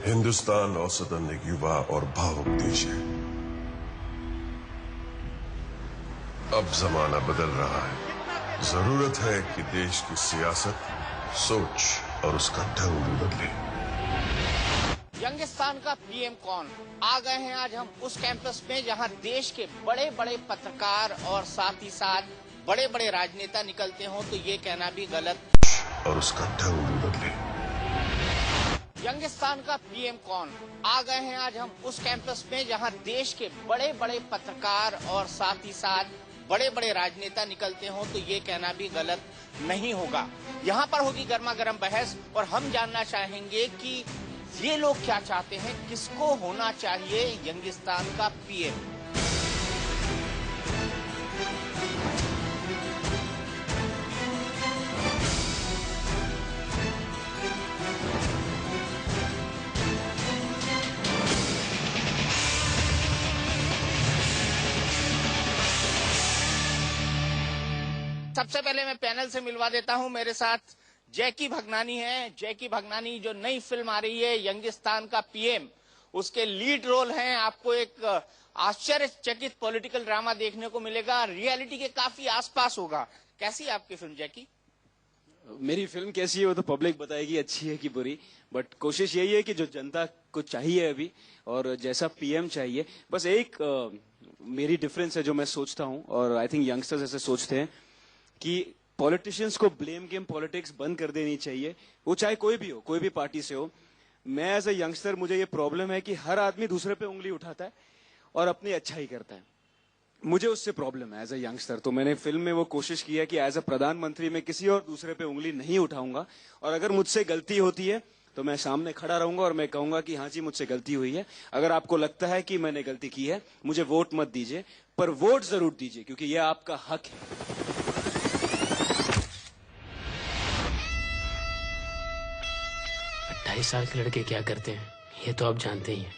हिंदुस्तान औसतन एक युवा और भावुक देश है। अब जमाना बदल रहा है। जरूरत है कि देश की सियासत, सोच और उसका ढंग भी बदले। यंगिस्तान का पीएम कौन? आ गए हैं आज हम उस कैंपस में जहां देश के बड़े बड़े पत्रकार और साथ ही साथ बड़े बड़े राजनेता निकलते हों तो ये कहना भी गलत और उसका ढंग भी बदले। यंगिस्तान का पीएम कौन? आ गए हैं आज हम उस कैंपस में जहां देश के बड़े बड़े पत्रकार और साथ ही साथ बड़े बड़े राजनेता निकलते हों तो ये कहना भी गलत नहीं होगा। यहाँ पर होगी गर्मा गर्म बहस और हम जानना चाहेंगे कि ये लोग क्या चाहते हैं, किसको होना चाहिए यंगिस्तान का पीएम। सबसे पहले मैं पैनल से मिलवा देता हूं। मेरे साथ जैकी भगनानी है। जैकी भगनानी, जो नई फिल्म आ रही है यंगिस्तान का पीएम, उसके लीड रोल हैं। आपको एक आश्चर्यचकित पॉलिटिकल ड्रामा देखने को मिलेगा, रियलिटी के काफी आसपास होगा। कैसी है आपकी फिल्म जैकी? मेरी फिल्म कैसी है वो तो पब्लिक बताएगी, अच्छी है कि बुरी। बट कोशिश यही है कि जो जनता को चाहिए अभी और जैसा पीएम चाहिए, बस एक मेरी डिफरेंस है जो मैं सोचता हूं, और आई थिंक यंगस्टर्स ऐसे सोचते हैं कि पॉलिटिशियंस को ब्लेम गेम पॉलिटिक्स बंद कर देनी चाहिए, वो चाहे कोई भी हो, कोई भी पार्टी से हो। मैं एज ए यंगस्टर, मुझे ये प्रॉब्लम है कि हर आदमी दूसरे पे उंगली उठाता है और अपनी अच्छाई करता है। मुझे उससे प्रॉब्लम है एज ए यंगस्टर। तो मैंने फिल्म में वो कोशिश की है कि एज ए प्रधानमंत्री मैं किसी और दूसरे पे उंगली नहीं उठाऊंगा, और अगर मुझसे गलती होती है तो मैं सामने खड़ा रहूंगा और मैं कहूंगा कि हाँ जी, मुझसे गलती हुई है। अगर आपको लगता है कि मैंने गलती की है, मुझे वोट मत दीजिए, पर वोट जरूर दीजिए, क्योंकि यह आपका हक है। 28 साल के लड़के क्या करते हैं ये तो आप जानते ही हैं,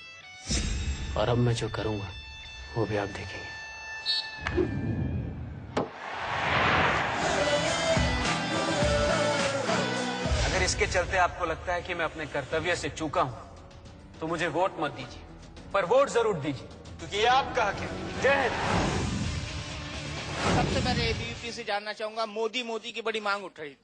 और अब मैं जो करूंगा वो भी आप देखेंगे। अगर इसके चलते आपको लगता है कि मैं अपने कर्तव्य से चूका हूं तो मुझे वोट मत दीजिए, पर वोट जरूर दीजिए, क्योंकि ये आपका हक है। जय हिंद। सबसे पहले एबीवीपी से जानना चाहूंगा, मोदी की बड़ी मांग उठ रही।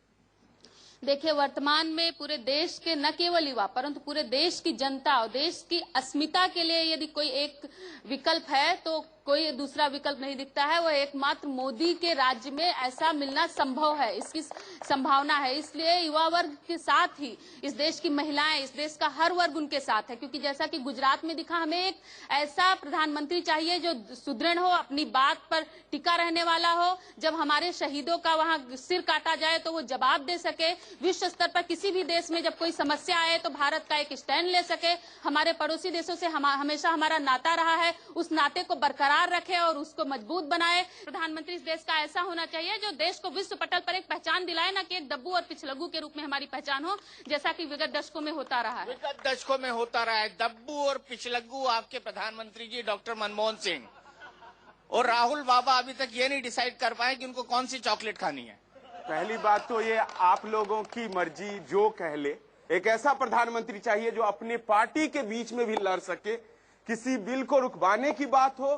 देखिए, वर्तमान में पूरे देश के न केवल युवा परंतु पूरे देश की जनता और देश की अस्मिता के लिए यदि कोई एक विकल्प है तो कोई दूसरा विकल्प नहीं दिखता है। वह एकमात्र मोदी के राज्य में ऐसा मिलना संभव है, इसकी संभावना है। इसलिए युवा वर्ग के साथ ही इस देश की महिलाएं, इस देश का हर वर्ग उनके साथ है, क्योंकि जैसा कि गुजरात में दिखा, हमें एक ऐसा प्रधानमंत्री चाहिए जो सुदृढ़ हो, अपनी बात पर टिका रहने वाला हो। जब हमारे शहीदों का वहां सिर काटा जाए तो वो जवाब दे सके। विश्व स्तर पर किसी भी देश में जब कोई समस्या आए तो भारत का एक स्टैंड ले सके। हमारे पड़ोसी देशों से हमेशा हमारा नाता रहा है, उस नाते को बरकरार रखे और उसको मजबूत बनाए। प्रधानमंत्री इस देश का ऐसा होना चाहिए जो देश को विश्व पटल पर एक पहचान दिलाए, ना कि एक डब्बू और पिछलग्गू के रूप में हमारी पहचान हो, जैसा कि विगत दशकों में होता रहा है। विगत दशकों में होता रहा है। डब्बू और पिछलग्गू आपके प्रधानमंत्री जी डॉक्टर मनमोहन सिंह और राहुल बाबा अभी तक ये नहीं डिसाइड कर पाए कि उनको कौन सी चॉकलेट खानी है। पहली बात तो ये आप लोगों की मर्जी जो कह ले। एक ऐसा प्रधानमंत्री चाहिए जो अपने पार्टी के बीच में भी लड़ सके। किसी बिल को रुकवाने की बात हो,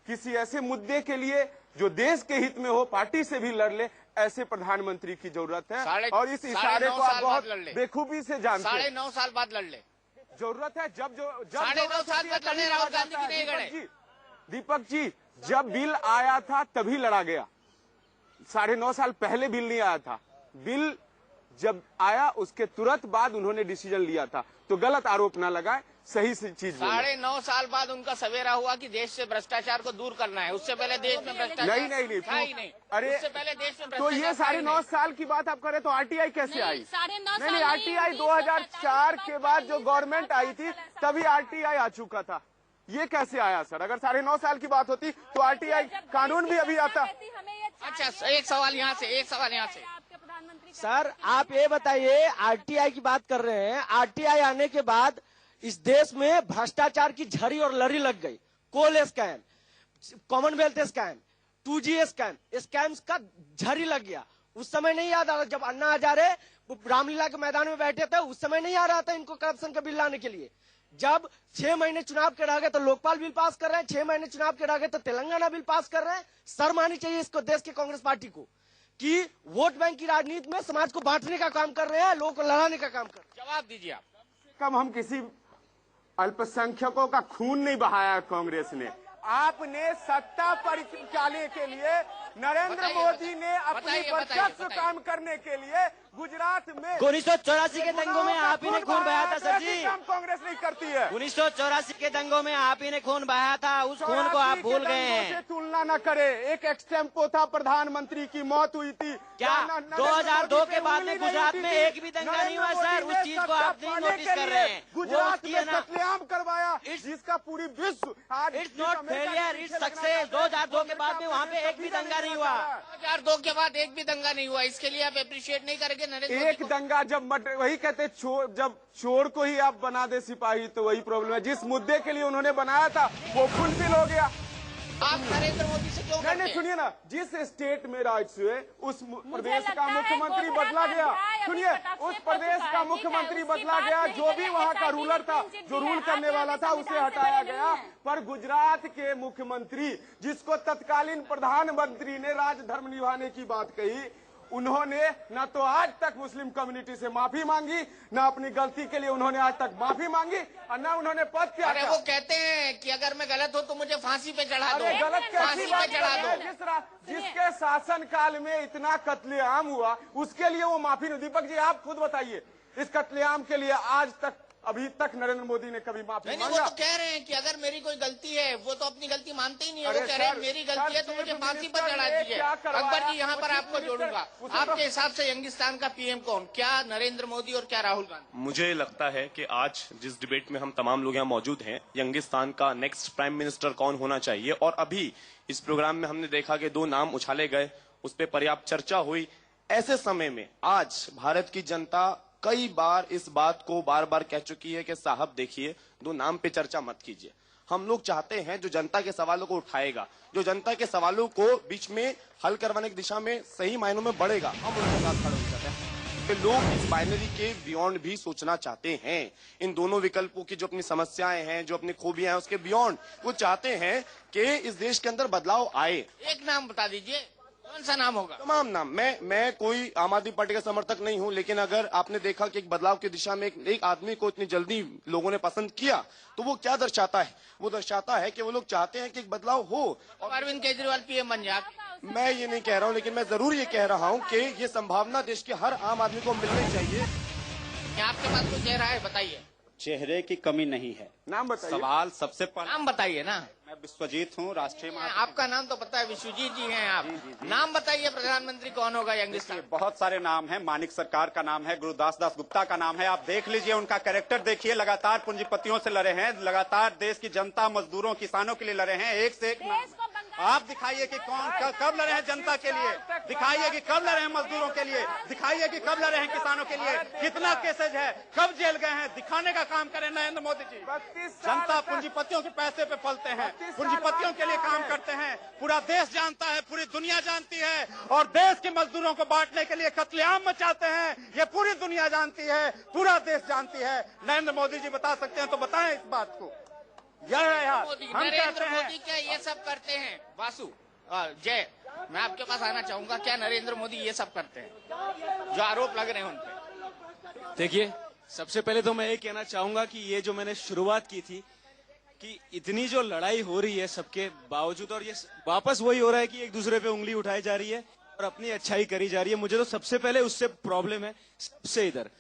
किसी ऐसे मुद्दे के लिए जो देश के हित में हो, पार्टी से भी लड़ ले, ऐसे प्रधानमंत्री की जरूरत है। और इस इशारे को आप बहुत बेखूबी से जानते हैं। 9.5 साल बाद लड़ ले। जरूरत है जब 9.5 साल बाद लड़े राहुल गांधी की नहीं लड़े। दीपक जी, जब बिल आया था तभी लड़ा गया। 9.5 साल पहले बिल नहीं आया था। बिल जब आया उसके तुरंत बाद उन्होंने डिसीजन लिया था। तो गलत आरोप ना लगाए, सही सी चीज। 9.5 साल बाद उनका सवेरा हुआ कि देश से भ्रष्टाचार को दूर करना है। उससे पहले देश में भ्रष्टाचार नहीं। अरे उससे पहले देश में तो ये 9.5 साल की बात आप करें तो आरटीआई कैसे आई? नहीं, आरटीआई 2004 के बाद जो गवर्नमेंट आई थी तभी आरटीआई आ चुका था। ये कैसे आया सर? अगर 9.5 साल की बात होती तो आरटीआई कानून भी अभी आता। अच्छा, एक सवाल यहाँ से। सर आप ये बताइए, आरटीआई की बात कर रहे हैं, आरटीआई आने के बाद इस देश में भ्रष्टाचार की झड़ी और लड़ी लग गई। Coal scam, commonwealth scam, 2G scams का झड़ी लग गया। उस समय नहीं याद आ रहा, जब अन्ना हजारे रामलीला के मैदान में बैठे थे उस समय नहीं आ रहा था इनको करप्शन का बिल लाने के लिए। जब 6 महीने चुनाव के रह गए तो लोकपाल बिल पास कर रहे हैं, 6 महीने चुनाव के रह गए तो तेलंगाना बिल पास कर रहे हैं। शर्म आनी चाहिए इसको, देश की कांग्रेस पार्टी को, कि वोट बैंक की राजनीति में समाज को बांटने का काम कर रहे हैं, लोगों को लड़ाने का काम कर रहे हैं। जवाब दीजिए आप। कम हम किसी अल्पसंख्यकों का खून नहीं बहाया कांग्रेस ने। आपने सत्ता परिचालने के लिए नरेंद्र मोदी ने अपनी प्रत्यक्ष काम करने के लिए गुजरात में 1984 के दंगों में आप ही ने खून बहाया था सर जी। काम कांग्रेस नहीं करती है। 1984 के दंगों में आप ही ने खून बहाया था, उस खून को आप भूल गए हैं। तुलना न करे, एक एक्सटेम्पो था, प्रधानमंत्री की मौत हुई थी। क्या 2002 के बाद में गुजरात में एक भी दंगा नहीं हुआ सर? उस चीज को आप नहीं नोटिस कर रहे हैं। गुजरात में कत्लेआम करवाया, जिसका पूरी विश्व आज it's not failure, its success. 2002 के बाद में वहाँ पे एक भी दंगा नहीं हुआ। 2002 के बाद एक भी दंगा नहीं हुआ, इसके लिए आप अप्रिशिएट नहीं करेंगे नरेंद्र मोदी एक को? दंगा जब वही कहते जब चोर को ही आप बना दे सिपाही, तो वही प्रॉब्लम है। जिस मुद्दे के लिए उन्होंने बनाया था वो फुलफिल हो गया। आप नरेंद्र मोदी से क्यों नहीं, सुनिए ना, जिस स्टेट में राइट्स हुए उस प्रदेश का मुख्यमंत्री बदला गया। सुनिए, उस प्रदेश का मुख्यमंत्री बदला गया, जो भी वहाँ का रूलर था, जो रूल करने वाला था, उसे हटाया गया। पर गुजरात के मुख्यमंत्री, जिसको तत्कालीन प्रधानमंत्री ने राजधर्म निभाने की बात कही, उन्होंने न तो आज तक मुस्लिम कम्युनिटी से माफी मांगी, न अपनी गलती के लिए उन्होंने आज तक माफी मांगी, और न उन्होंने पद त्यागा। अरे वो कहते हैं कि अगर मैं गलत हो तो मुझे फांसी पे चढ़ा दो, गलत फांसी पे चढ़ा दो। जिसके शासन काल में इतना कत्लेआम हुआ, उसके लिए वो माफी नहीं। दीपक जी, आप खुद बताइए, इस कत्लेआम के लिए आज तक अभी तक नरेंद्र मोदी ने कभी माफी नहीं, मांगा? वो तो कह रहे हैं कि अगर मेरी कोई गलती है, वो तो अपनी गलती मानते ही नहीं है। वो कह रहे हैं मेरी गलती है तो मुझे फांसी पर चढ़ा दीजिए। अकबर जी, यहाँ पर आपको जोड़ूंगा। आपके हिसाब से यंगिस्तान का पीएम कौन, क्या नरेंद्र मोदी और क्या राहुल गांधी? मुझे लगता है कि आज जिस डिबेट में हम तमाम लोग यहाँ मौजूद हैं, यंगिस्तान का नेक्स्ट प्राइम मिनिस्टर कौन होना चाहिए, और अभी इस प्रोग्राम में हमने देखा कि 2 नाम उछाले गए, उस पर पर्याप्त चर्चा हुई। ऐसे समय में आज भारत की जनता कई बार इस बात को बार बार कह चुकी है कि साहब देखिए, 2 नाम पे चर्चा मत कीजिए। हम लोग चाहते हैं जो जनता के सवालों को उठाएगा, जो जनता के सवालों को बीच में हल करवाने की दिशा में सही मायनों में बढ़ेगा, हम उनके साथ खड़े हो जाते हैं। कि लोग इस बाइनरी के बियॉन्ड भी सोचना चाहते हैं। इन दोनों विकल्पों की जो अपनी समस्याएं हैं, जो अपनी खूबियां हैं, उसके बियॉन्ड वो चाहते हैं कि इस देश के अंदर बदलाव आए। एक नाम बता दीजिए, कौन सा नाम होगा? तमाम नाम। मैं कोई आम आदमी पार्टी का समर्थक नहीं हूं, लेकिन अगर आपने देखा कि एक बदलाव की दिशा में एक आदमी को इतनी जल्दी लोगों ने पसंद किया, तो वो क्या दर्शाता है? वो दर्शाता है कि वो लोग चाहते हैं कि एक बदलाव हो। और अरविंद केजरीवाल पीएम बन जाए? मैं ये नहीं कह रहा हूं, लेकिन मैं जरूर ये कह रहा हूं कि ये संभावना देश के हर आम आदमी को मिलनी चाहिए। आपके पास कोई चेहरा है, बताइए। चेहरे की कमी नहीं है। नाम बताइए। सवाल सबसे पहले नाम बताइए ना। मैं विश्वजीत हूँ, राष्ट्रीय आपका नाम तो पता है, विश्वजीत जी हैं आप। नाम बताइए, प्रधानमंत्री कौन होगा यंगिस्तान? बहुत सारे नाम हैं। मानिक सरकार का नाम है, गुरुदास दास गुप्ता का नाम है। आप देख लीजिए, उनका कैरेक्टर देखिए। लगातार पूंजीपतियों से लड़े हैं, लगातार देश की जनता, मजदूरों, किसानों के लिए लड़े हैं। एक से एक नाम। आप दिखाइए कि कौन कब लड़े हैं जनता के लिए, दिखाइए कि कब लड़े हैं मजदूरों के लिए, दिखाइए कि कब लड़े हैं किसानों के लिए, कितना केसेज है, कब जेल गए हैं, दिखाने का काम करें नरेंद्र मोदी जी। जनता पूंजीपतियों के पैसे पे पलते हैं, पूंजीपतियों के लिए काम करते हैं। पूरा देश जानता है, पूरी दुनिया जानती है, और देश के मजदूरों को बांटने के लिए कत्लेआम मचाते हैं। ये पूरी दुनिया जानती है, पूरा देश जानती है। नरेंद्र मोदी जी बता सकते हैं तो बताएं इस बात को। यह है यार, हम कहते हैं मोदी क्या ये सब करते हैं? वासु और जय, मैं आपके पास आना चाहूंगा। क्या नरेंद्र मोदी ये सब करते हैं जो आरोप लग रहे हैं उन पे? देखिए, सबसे पहले तो मैं ये कहना चाहूंगा कि ये जो मैंने शुरुआत की थी कि इतनी जो लड़ाई हो रही है सबके बावजूद, और ये वापस वही हो रहा है कि एक दूसरे पे उंगली उठाई जा रही है और अपनी अच्छाई करी जा रही है। मुझे तो सबसे पहले उससे प्रॉब्लम है। सबसे इधर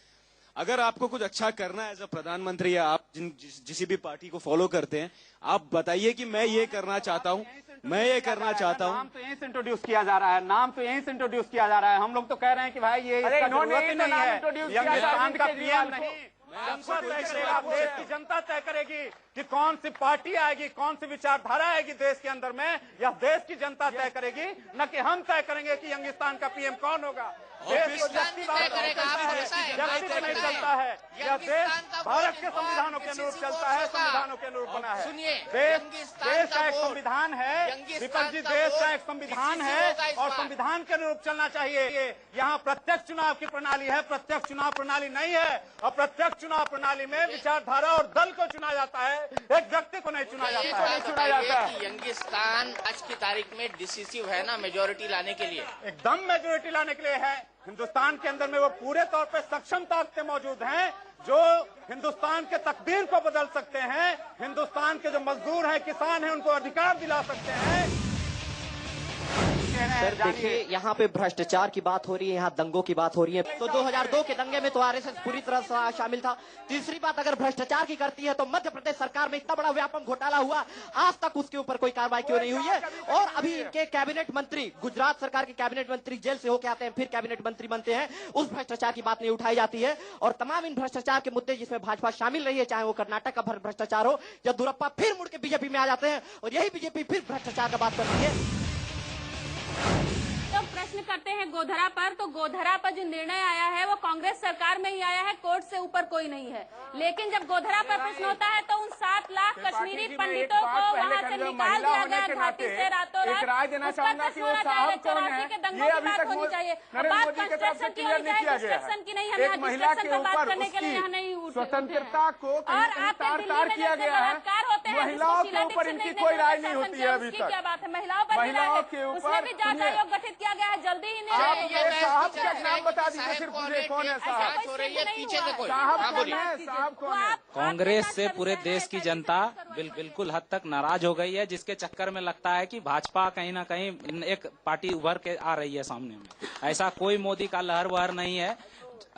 अगर आपको कुछ अच्छा करना है एज अ प्रधानमंत्री, या आप जिस भी पार्टी को फॉलो करते हैं, आप बताइए कि मैं ये करना चाहता हूँ, मैं ये करना चाहता हूँ। नाम तो यहीं से इंट्रोड्यूस किया जा रहा है, नाम तो यहीं से इंट्रोड्यूस किया जा रहा है। हम लोग तो कह रहे हैं कि भाई ये इसका जरूरत ही नहीं है, यंगिस्तान का पीएम नहीं। जनता तय करेगा, देश की जनता तय करेगी कि कौन सी पार्टी आएगी, कौन सी विचारधारा आएगी देश के अंदर में, यह देश की जनता तय करेगी, न कि हम तय करेंगे कि यंगिस्तान का पीएम कौन होगा। देश को व्यक्ति नहीं चलता है, यह देश भारत के संविधानों के अनुरूप चलता है, संविधानों के अनुरूप बना है। देश का एक संविधान है, विपक्ष जी, देश का एक संविधान है और संविधान के अनुरूप चलना चाहिए। यहाँ प्रत्यक्ष चुनाव की प्रणाली है, प्रत्यक्ष चुनाव प्रणाली नहीं है। और प्रत्यक्ष चुनाव प्रणाली में विचारधारा और दल को चुना जाता है, एक व्यक्ति को नहीं चुना जाता है। यंगिस्तान आज की तारीख में डिसिसिव है ना मेजोरिटी लाने के लिए, एकदम मेजोरिटी लाने के लिए है। हिंदुस्तान के अंदर में वो पूरे तौर पे सक्षम ताकतें मौजूद हैं जो हिंदुस्तान के तकदीर को बदल सकते हैं। हिंदुस्तान के जो मजदूर हैं, किसान हैं, उनको अधिकार दिला सकते हैं। सर देखिए, यहाँ पे भ्रष्टाचार की बात हो रही है, यहाँ दंगों की बात हो रही है। तो 2002 के दंगे में तो आरएसएस पूरी तरह से शामिल था। तीसरी बात, अगर भ्रष्टाचार की करती है तो मध्य प्रदेश सरकार में इतना बड़ा व्यापक घोटाला हुआ, आज तक उसके ऊपर कोई कार्रवाई क्यों नहीं हुई है? और अभी इनके कैबिनेट मंत्री, गुजरात सरकार के कैबिनेट मंत्री जेल से होकर आते हैं, फिर कैबिनेट मंत्री बनते हैं, उस भ्रष्टाचार की बात नहीं उठाई जाती है। और तमाम इन भ्रष्टाचार के मुद्दे जिसमें भाजपा शामिल रही है, चाहे वो कर्नाटक का भ्रष्टाचार हो, येदियुरप्पा फिर मुड़ के बीजेपी में आ जाते हैं और यही बीजेपी फिर भ्रष्टाचार का बात करती है। प्रश्न करते हैं गोधरा पर, तो गोधरा पर जो निर्णय आया है वो कांग्रेस सरकार में ही आया है, कोर्ट से ऊपर कोई नहीं है। लेकिन जब गोधरा पर प्रश्न होता है तो उन 7 लाख कश्मीरी पंडितों को वहां से निकाल दिया गया घाटी से रातों रात। राय देना चाहूंगा कि वो साहब कौन है, ये अभी तक बात कंस्ट्रक्शन की होनी चाहिए, कंस्ट्रक्शन की नहीं। हमें डिस्कशन पर बात करने के लिए यहाँ नहीं स्वतंत्रता को और आपके दिल्ली में जैसे बलात्कार होते हैं, महिलाओं के ऊपर इनकी कोई राय नहीं होती है अभी तक। क्या बात है, महिलाओं पर उसमें भी जांच आयोग गठित किया गया है, जल्दी ही साहब का नाम बता दीजिए, सिर्फ मुझे कौन है साहब? हो रही है पीछे से कोई साहब कौन है? साहब कौन है? कांग्रेस से पूरे देश की जनता बिल्कुल हद तक नाराज हो गई है, जिसके चक्कर में लगता है कि भाजपा कहीं ना कहीं एक पार्टी उभर के आ रही है सामने में। ऐसा कोई मोदी का लहर वहर नहीं है।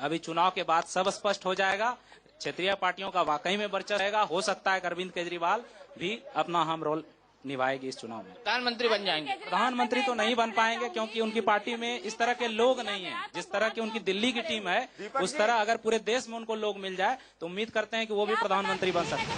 अभी चुनाव के बाद सब स्पष्ट हो जाएगा। क्षेत्रीय पार्टियों का वाकई में वर्चस्व रहेगा। हो सकता है अरविंद केजरीवाल भी अपना अहम रोल निभाएगी इस चुनाव में। प्रधानमंत्री बन जाएंगे? प्रधानमंत्री तो नहीं बन पाएंगे, क्योंकि उनकी पार्टी में इस तरह के लोग नहीं हैं। जिस तरह की उनकी दिल्ली की टीम है, उस तरह अगर पूरे देश में उनको लोग मिल जाए तो उम्मीद करते हैं कि वो भी प्रधानमंत्री बन सकते हैं।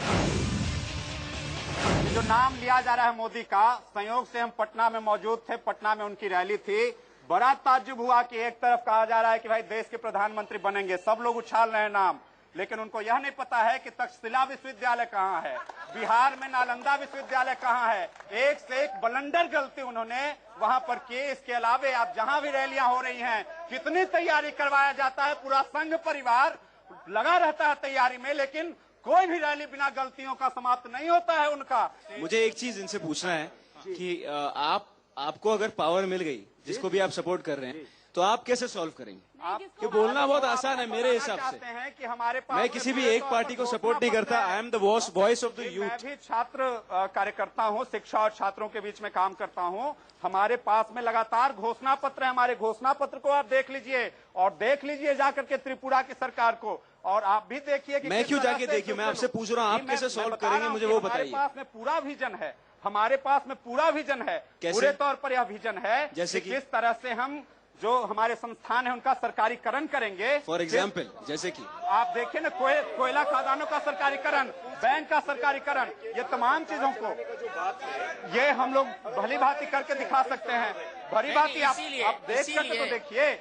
जो नाम लिया जा रहा है मोदी का, संयोग से हम पटना में मौजूद थे, पटना में उनकी रैली थी। बड़ा ताज्जुब हुआ कि एक तरफ कहा जा रहा है कि भाई देश के प्रधानमंत्री बनेंगे, सब लोग उछाल रहे हैं नाम, लेकिन उनको यह नहीं पता है कि तक्षशिला विश्वविद्यालय कहाँ है, बिहार में नालंदा विश्वविद्यालय कहाँ है। एक से एक बलंडर गलती उन्होंने वहां पर की। इसके अलावे आप जहां भी रैलियां हो रही हैं, कितनी तैयारी करवाया जाता है, पूरा संघ परिवार लगा रहता है तैयारी में, लेकिन कोई भी रैली बिना गलतियों का समाप्त नहीं होता है उनका। मुझे एक चीज इनसे पूछना है कि आपको अगर पावर मिल गई, जिसको भी आप सपोर्ट कर रहे हैं, तो आप कैसे सॉल्व करेंगे? कि बोलना बहुत आसान है मेरे हिसाब से। कि हमारे पास मैं किसी भी एक पार्टी को सपोर्ट नहीं करता। I am the voice of the youth. मैं भी छात्र कार्यकर्ता हूं, शिक्षा और छात्रों के बीच में काम करता हूं। हमारे पास में लगातार घोषणा पत्र है। हमारे घोषणा पत्र को आप देख लीजिए और देख लीजिए जाकर के त्रिपुरा की सरकार को, और आप भी देखिए कि मैं क्यों जाके देखिए, मैं आपसे पूछ रहा हूँ आप कैसे सॉल्व करेंगे, मुझे वो बताइए। हमारे पास में पूरा विजन है, हमारे पास में पूरा विजन है। पूरे तौर पर यह विजन है जैसे कि किस तरह से हम जो हमारे संस्थान है उनका सरकारीकरण करेंगे। फॉर एग्जाम्पल जैसे कि आप देखिए ना, कोयला खदानों का सरकारीकरण, बैंक का सरकारीकरण, ये तमाम चीजों को ये हम लोग भली भांति करके दिखा सकते हैं। भली भांति आप देख करके तो देखिए।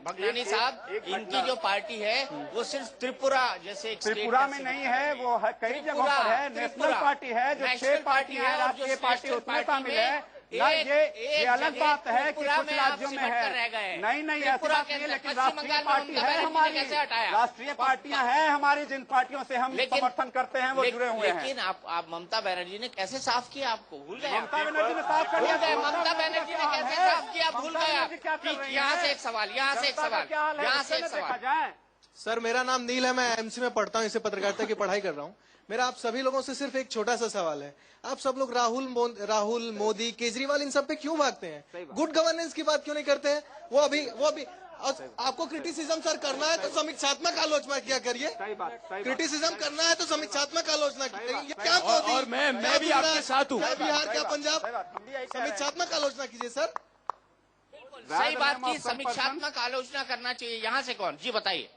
भगनानी साहब, इनकी जो पार्टी है वो सिर्फ त्रिपुरा जैसे त्रिपुरा में नहीं है, वो कई जगहों पर है। नेशनल पार्टी है, जो 6 पार्टी है, राष्ट्रीय पार्टी उसमें शामिल है। ये अलग बात है कि कुछ राज्यों में है। नहीं ऐसा नहीं है, लेकिन राष्ट्रीय पार्टी है हमारी, राष्ट्रीय पार्टियां हैं हमारी, जिन पार्टियों से हम समर्थन करते हैं वो जुड़े हुए हैं। लेकिन आप ममता बनर्जी ने कैसे साफ किया? आपको भूल गए? ममता बनर्जी ने साफ कर दिया। ममता बनर्जी ने कैसे साफ किया? भूल गया। यहाँ से एक सवाल, यहाँ से एक सवाल, यहाँ से एक सवाल। सर मेरा नाम नील है, मैं एमसी में पढ़ता हूँ, इसे पत्रकारिता की पढ़ाई कर रहा हूँ। मेरा आप सभी लोगों से सिर्फ एक छोटा सा सवाल है, आप सब लोग राहुल मोदी केजरीवाल इन सब पे क्यों भागते हैं? गुड गवर्नेंस की बात क्यों नहीं करते हैं? वो अभी आपको क्रिटिसिज्म सर करना है तो समीक्षात्मक आलोचना किया करिए। क्रिटिसिज्म करना है तो समीक्षात्मक आलोचना कीजिए। ये क्या और मैं भी आपके साथ हूँ। बिहार क्या पंजाब, समीक्षात्मक आलोचना कीजिए सर। सही बात की, समीक्षात्मक आलोचना करना चाहिए। यहाँ से कौन? जी बताइए।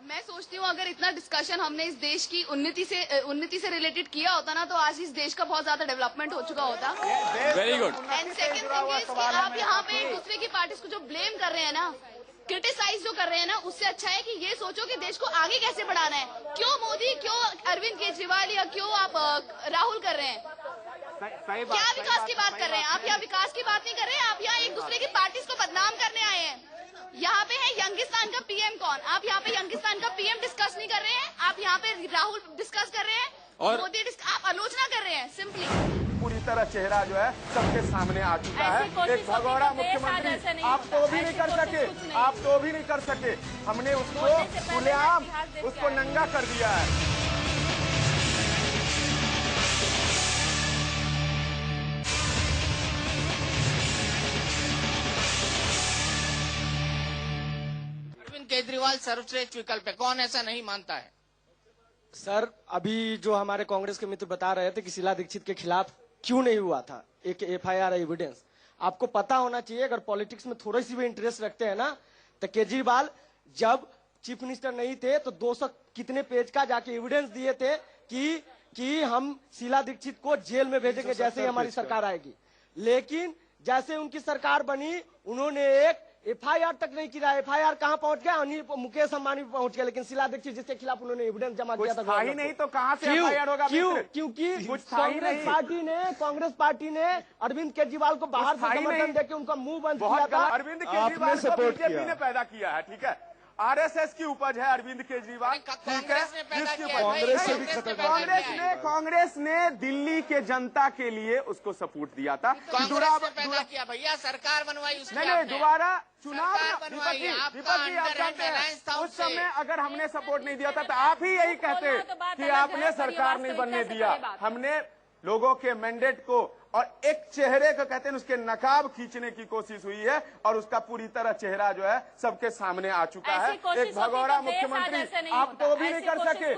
मैं सोचती हूँ अगर इतना डिस्कशन हमने इस देश की उन्नति से रिलेटेड किया होता ना, तो आज इस देश का बहुत ज्यादा डेवलपमेंट हो चुका होता। Very good. And second thing is कि आप यहाँ पे एक दूसरे की पार्टीज को जो ब्लेम कर रहे हैं ना, क्रिटिसाइज जो कर रहे हैं ना, उससे अच्छा है कि ये सोचो कि देश को आगे कैसे बढ़ाना है। क्यों मोदी, क्यों अरविंद केजरीवाल या क्यों आप राहुल कर रहे हैं? क्या विकास की बात कर रहे हैं आप? यहाँ विकास की बात नहीं कर रहे हैं आप, यहाँ एक दूसरे की पार्टीज को बदनाम करने आए हैं। यहाँ पे है यंगिस्तान का पीएम कौन? आप यहाँ पे यंगिस्तान का पीएम डिस्कस नहीं कर रहे हैं, आप यहाँ पे राहुल डिस्कस कर रहे हैं और मोदी आप आलोचना कर रहे हैं। सिंपली पूरी तरह चेहरा जो है सबके सामने आ चुका है। एक भगोड़ा मुख्यमंत्री आप तो भी नहीं कर सके, आप तो भी नहीं कर सके। हमने उसको खुलेआम उसको नंगा कर दिया है। केजरीवाल सर्वश्रेष्ठ विकल्प है, कौन ऐसा नहीं मानता है? सर, अभी जो हमारे कांग्रेस के मित्र बता रहे थे कि शीला दीक्षित के खिलाफ क्यों नहीं हुआ था एक एफआईआर एविडेंस, आपको पता होना चाहिए। अगर पॉलिटिक्स में थोड़ी सी भी इंटरेस्ट रखते हैं ना, तो केजरीवाल जब चीफ मिनिस्टर नहीं थे तो 200 कितने पेज का जाके एविडेंस दिए थे कि हम शीला दीक्षित को जेल में भेजेंगे जैसे ही हमारी सरकार आएगी। लेकिन जैसे उनकी सरकार बनी, उन्होंने एक एफआईआर तक नहीं किया। एफआईआर कहां पहुंच गया? मुकेश अंबानी पहुंच गया, लेकिन शीला दीक्षित जिसके खिलाफ उन्होंने एविडेंस जमा किया था ही नहीं तो कहां से एफआईआर होगा? क्योंकि कांग्रेस पार्टी ने अरविंद केजरीवाल को बाहर से समर्थन देकर उनका मुंह बंद किया था। अरविंद केजरीवाल को बीजेपी ने पैदा किया है, ठीक है। आरएसएस की उपज है अरविंद केजरीवाल, ठीक है। कांग्रेस ने दिल्ली के जनता के लिए उसको सपोर्ट दिया था। पैदा किया भैया, सरकार बनवाई नहीं, दोबारा चुनाव उस समय अगर हमने सपोर्ट नहीं दिया था तो आप ही यही कहते कि आपने सरकार नहीं बनने दिया। हमने लोगों के मैंडेट को और एक चेहरे को कहते हैं उसके नकाब खींचने की कोशिश हुई है और उसका पूरी तरह चेहरा जो है सबके सामने आ चुका है। एक भगोड़ा मुख्यमंत्री आप तो भी नहीं कर सके,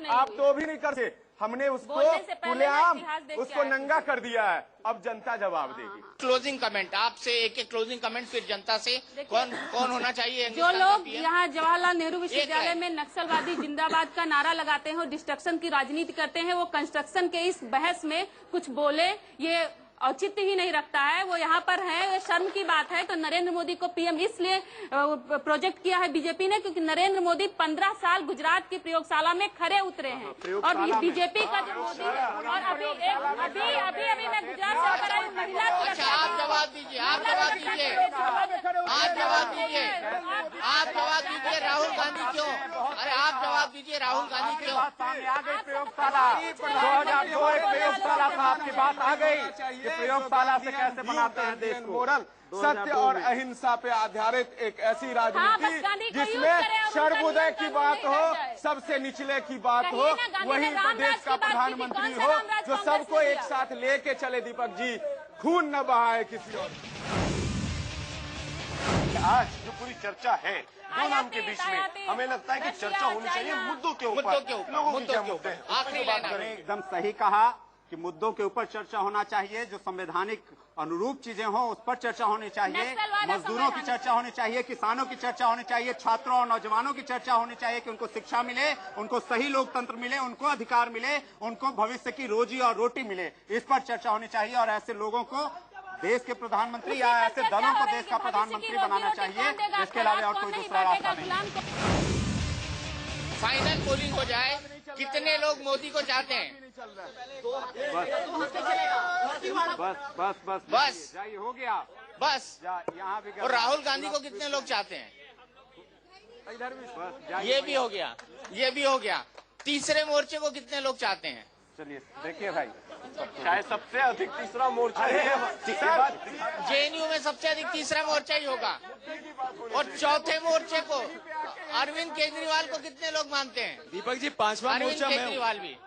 आप तो भी नहीं कर सके। हमने उसको खुलेआम उसको नंगा कर दिया है। अब जनता जवाब देगी। क्लोजिंग कमेंट आपसे, एक क्लोजिंग कमेंट फिर जनता से। कौन होना चाहिए? जो लोग यहाँ जवाहरलाल नेहरू विश्वविद्यालय में नक्सलवादी जिंदाबाद का नारा लगाते हैं और डिस्ट्रक्शन की राजनीति करते हैं, वो कंस्ट्रक्शन के इस बहस में कुछ बोले, ये औचित्य ही नहीं रखता है। वो यहाँ पर है, शर्म की बात है। तो नरेंद्र मोदी को पीएम इसलिए प्रोजेक्ट किया है बीजेपी ने क्योंकि नरेंद्र मोदी 15 साल गुजरात की प्रयोगशाला में खरे उतरे हैं और ये बीजेपी का जो मोदी है। और अभी मैं गुजरात से होकर आई महिला सुरक्षा। आप जवाब दीजिए, आप जवाब दीजिए, आप जवाब दीजिए, आप जवाब दीजिए। राहुल गांधी क्यों? अरे आप जवाब दीजिए, राहुल गांधी क्यों? प्रयोगशाला 2002 एक प्रयोगशाला था, आपकी बात आ गई। प्रयोगशाला से कैसे बनाते हैं देश को? मोरल, सत्य और अहिंसा पे आधारित एक ऐसी राजनीति जिसमें सर्वोदय की बात हो, सबसे निचले की बात हो, वही देश का प्रधानमंत्री हो जो सबको एक साथ लेके चले। दीपक जी, खून न बहाए किसी और। आज जो पूरी चर्चा है दो नाम के बीच में, हमें लगता है कि चर्चा होनी चाहिए मुद्दों के ऊपर। लोगों की क्या मुद्दे हैं? आखिरी बात करें। एकदम सही कहा कि मुद्दों के ऊपर चर्चा होना चाहिए, जो संवैधानिक अनुरूप चीजें हों उस पर चर्चा होनी चाहिए। मजदूरों की चर्चा होनी चाहिए, किसानों की चर्चा होनी चाहिए, छात्रों और नौजवानों की चर्चा होनी चाहिए कि उनको शिक्षा मिले, उनको सही लोकतंत्र मिले, उनको अधिकार मिले, उनको भविष्य की रोजी और रोटी मिले। इस पर चर्चा होनी चाहिए और ऐसे लोगों को देश के प्रधानमंत्री या ऐसे दलों को देश का प्रधानमंत्री बनाना चाहिए। इसके अलावा और कोई दूसरा रास्ता नहीं। फाइनल पोलिंग हो जाए, कितने लोग मोदी को चाहते हैं? बस हो गया, बस। यहाँ भी। और राहुल गांधी को कितने लोग चाहते हैं? इधर भी। ये भी हो गया, ये भी हो गया। तीसरे मोर्चे को कितने लोग चाहते हैं? चलिए देखिए भाई, शायद सबसे अधिक तीसरा मोर्चा है। जेएनयू में सबसे अधिक तीसरा मोर्चा ही होगा। और चौथे मोर्चे को अरविंद केजरीवाल को कितने लोग मानते हैं? दीपक जी, 5वां मोर्चा मैं केजरीवाल भी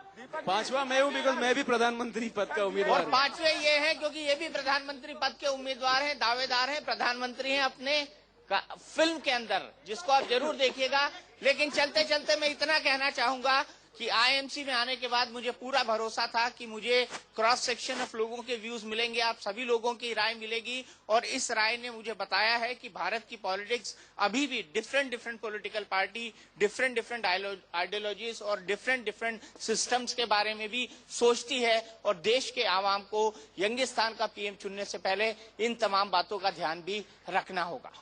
5वां मैं हूँ, बिकॉज मैं भी प्रधानमंत्री पद का उम्मीदवार और 5वें ये है क्योंकि ये भी प्रधानमंत्री पद के उम्मीदवार हैं, दावेदार हैं, प्रधानमंत्री हैं अपने फिल्म के अंदर, जिसको आप जरूर देखिएगा। लेकिन चलते चलते मैं इतना कहना चाहूंगा कि आईएमसी में आने के बाद मुझे पूरा भरोसा था कि मुझे क्रॉस सेक्शन ऑफ लोगों के व्यूज मिलेंगे, आप सभी लोगों की राय मिलेगी, और इस राय ने मुझे बताया है कि भारत की पॉलिटिक्स अभी भी different political party, different ideologies और डिफरेंट सिस्टम्स के बारे में भी सोचती है, और देश के आवाम को यंगिस्तान का पीएम चुनने से पहले इन तमाम बातों का ध्यान भी रखना होगा।